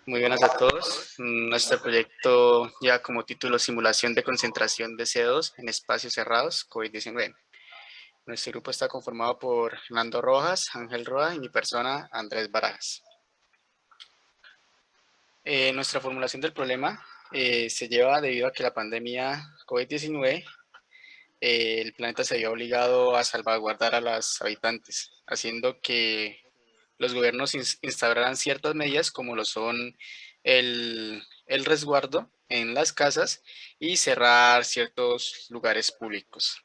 Muy buenas a todos. Nuestro proyecto lleva como título Simulación de concentración de CO2 en espacios cerrados COVID-19. Nuestro grupo está conformado por Fernando Rojas, Ángel Roa y mi persona, Andrés Barajas. Nuestra formulación del problema se lleva debido a que la pandemia COVID-19, el planeta se vio obligado a salvaguardar a los habitantes, haciendo que los gobiernos instauraran ciertas medidas como lo son el resguardo en las casas y cerrar ciertos lugares públicos.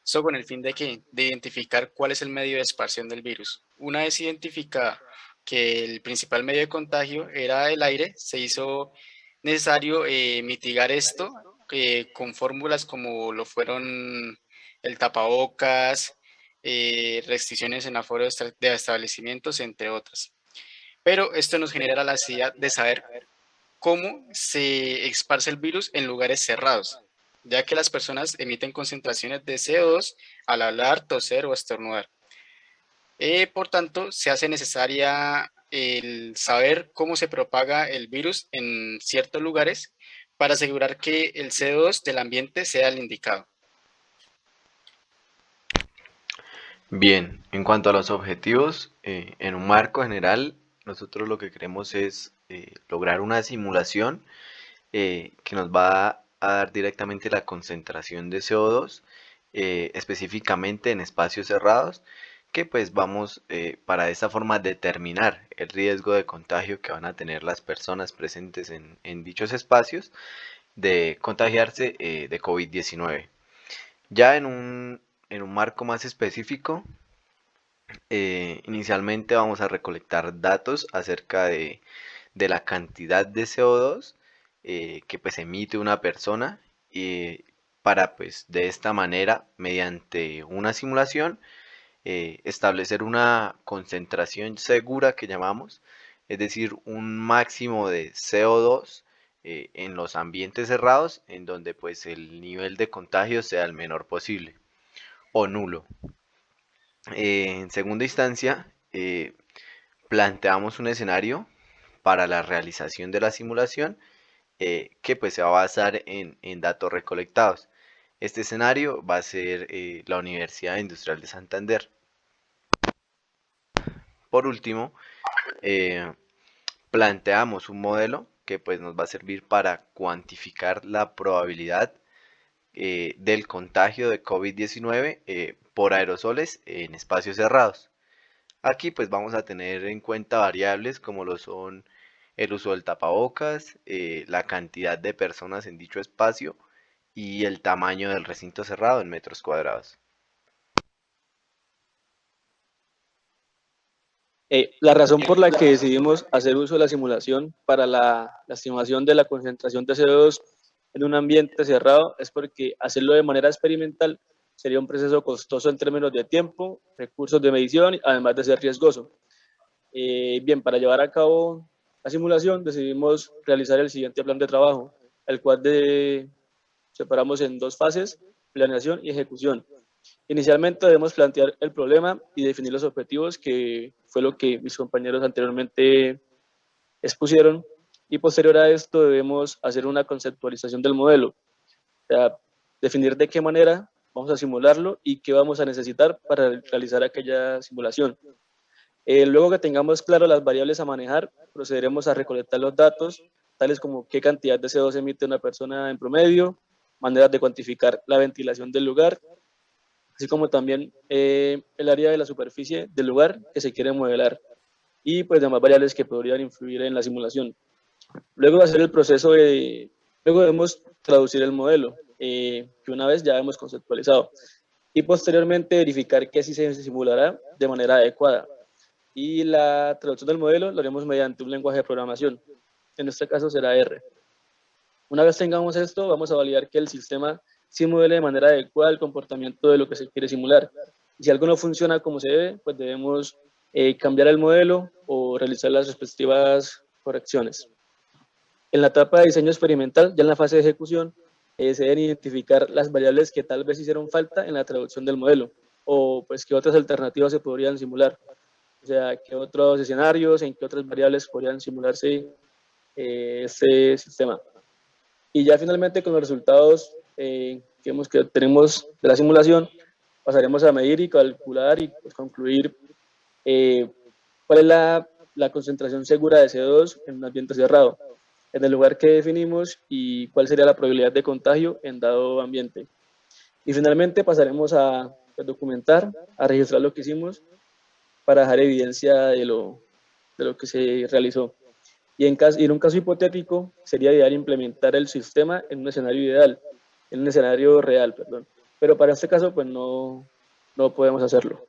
Eso con el fin de identificar cuál es el medio de expansión del virus. Una vez identificada que el principal medio de contagio era el aire, se hizo necesario mitigar esto con fórmulas como lo fueron el tapabocas, restricciones en aforo de establecimientos, entre otras. Pero esto nos genera la necesidad de saber cómo se esparce el virus en lugares cerrados, ya que las personas emiten concentraciones de CO2 al hablar, toser o estornudar. Por tanto, se hace necesaria el saber cómo se propaga el virus en ciertos lugares para asegurar que el CO2 del ambiente sea el indicado. Bien, en cuanto a los objetivos, en un marco general, nosotros lo que queremos es lograr una simulación que nos va a dar directamente la concentración de CO2, específicamente en espacios cerrados, que pues vamos para de esta forma determinar el riesgo de contagio que van a tener las personas presentes en dichos espacios de contagiarse de COVID-19. Ya en un marco más específico, inicialmente vamos a recolectar datos acerca de la cantidad de CO2 que pues emite una persona para pues de esta manera, mediante una simulación, establecer una concentración segura que llamamos, es decir, un máximo de CO2 en los ambientes cerrados en donde pues el nivel de contagio sea el menor posible o nulo. En segunda instancia, planteamos un escenario para la realización de la simulación que pues se va a basar en datos recolectados. Este escenario va a ser la Universidad Industrial de Santander. Por último, eh, planteamos un modelo que pues nos va a servir para cuantificar la probabilidad del contagio de COVID-19 por aerosoles en espacios cerrados. Aquí pues vamos a tener en cuenta variables como lo son el uso del tapabocas, la cantidad de personas en dicho espacio y el tamaño del recinto cerrado en metros cuadrados. La razón por la que decidimos hacer uso de la simulación para la estimación de la concentración de CO2 en un ambiente cerrado es porque hacerlo de manera experimental sería un proceso costoso en términos de tiempo, recursos de medición, además de ser riesgoso. Bien, para llevar a cabo la simulación decidimos realizar el siguiente plan de trabajo, el cual separamos en dos fases, planeación y ejecución. Inicialmente debemos plantear el problema y definir los objetivos, que fue lo que mis compañeros anteriormente expusieron, y posterior a esto debemos hacer una conceptualización del modelo, o sea, definir de qué manera vamos a simularlo y qué vamos a necesitar para realizar aquella simulación. Luego que tengamos claro las variables a manejar, procederemos a recolectar los datos, tales como qué cantidad de CO2 emite una persona en promedio, maneras de cuantificar la ventilación del lugar, así como también el área de la superficie del lugar que se quiere modelar y pues demás variables que podrían influir en la simulación. Luego de hacer el proceso luego debemos traducir el modelo, que una vez ya hemos conceptualizado, y posteriormente verificar que así se simulará de manera adecuada. Y la traducción del modelo lo haremos mediante un lenguaje de programación, en este caso será R. Una vez tengamos esto, vamos a validar que el sistema simule de manera adecuada el comportamiento de lo que se quiere simular. Y si algo no funciona como se debe, pues debemos cambiar el modelo o realizar las respectivas correcciones. En la etapa de diseño experimental, ya en la fase de ejecución, se deben identificar las variables que tal vez hicieron falta en la traducción del modelo, o pues qué otras alternativas se podrían simular. O sea, qué otros escenarios, en qué otras variables podrían simularse este sistema. Y ya finalmente con los resultados que tenemos de la simulación, pasaremos a medir y calcular y pues, concluir cuál es la concentración segura de CO2 en un ambiente cerrado, en el lugar que definimos y cuál sería la probabilidad de contagio en dado ambiente. Y finalmente pasaremos a documentar, a registrar lo que hicimos para dejar evidencia de lo que se realizó. Y en un caso hipotético, sería ideal implementar el sistema en un escenario ideal, en un escenario real, perdón. Pero para este caso, pues no podemos hacerlo.